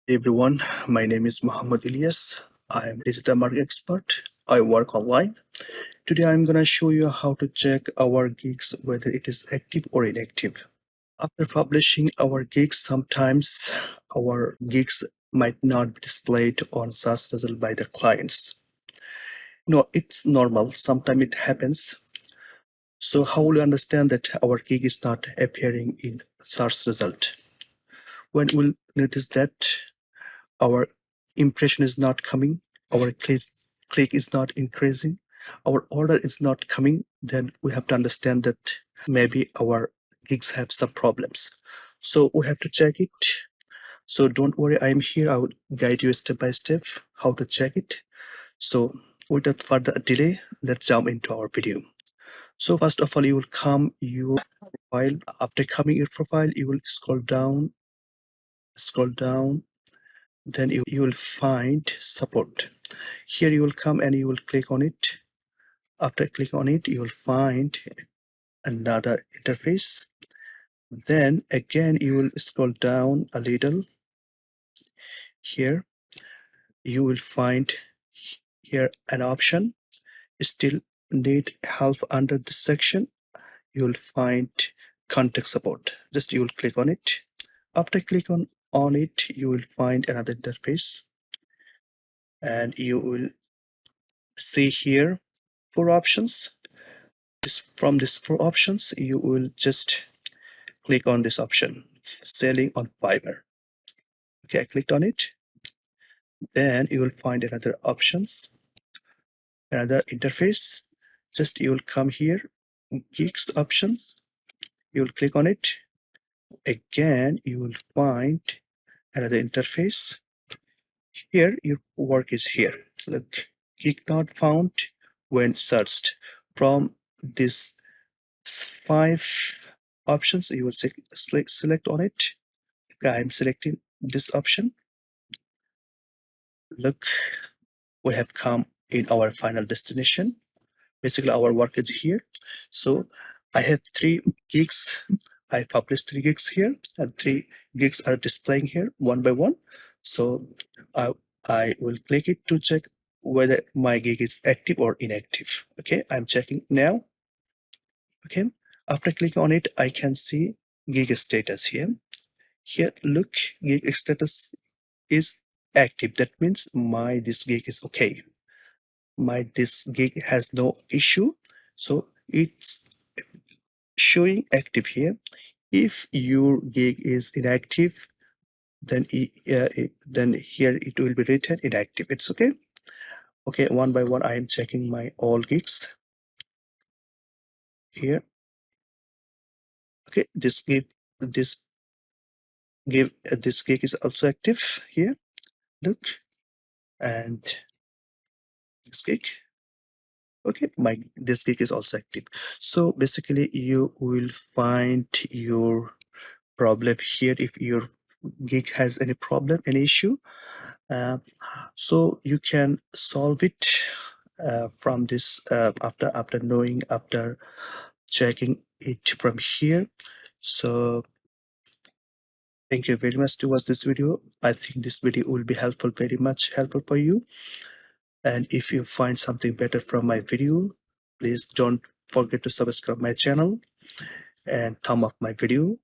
Everyone, my name is Muhammad Ilyas. I am a digital marketing expert. I work online. Today I'm gonna show you how to check our gigs whether it is active or inactive. After publishing our gigs, sometimes our gigs might not be displayed on SaaS result by the clients. No, it's normal. Sometimes it happens. So how will you understand that our gig is not appearing in SaaS result? When we'll notice that our impression is not coming, our click is not increasing, our order is not coming, then we have to understand that maybe our gigs have some problems. So we have to check it. So don't worry, I'm here. I will guide you step by step how to check it. So without further delay, let's jump into our video. So first of all, you will come your profile. After coming your profile, you will scroll down, then you will find support. Here you will come and you will click on it. After click on it, you will find another interface. Then again you will scroll down a little. Here you will find here an option, still need help. Under this section you will find contact support. Just you will click on it. After click on it, you will find another interface, and you will see here 4 options. From these 4 options, you will just click on this option, selling on Fiverr. Okay, I clicked on it. Then you will find another options, another interface. Just you will come here, gigs options. You will click on it. Again, you will find another interface. Here, your work is here. Look, gig not found when searched. From this 5 options, you will select on it. I'm selecting this option. Look, we have come in our final destination. Basically our work is here. So I have 3 gigs. I published 3 gigs here, and 3 gigs are displaying here one by one. So I will click it to check whether my gig is active or inactive. Okay, I'm checking now. Okay, after clicking on it, I can see gig status here. Here, look, gig status is active. That means this gig is okay. This gig has no issue. So it's showing active here. If your gig is inactive, then then here it will be written inactive. It's okay. Okay, one by one I am checking my all gigs here. Okay, this gig is also active here. Look, and this gig. Okay, this gig is also active. So basically you will find your problem here. If your gig has any problem, any issue, so you can solve it from this after checking it from here. So thank you very much to watch this video. I think this video will be helpful, very much helpful for you. And if you find something better from my video, please don't forget to subscribe my channel and thumb up my video.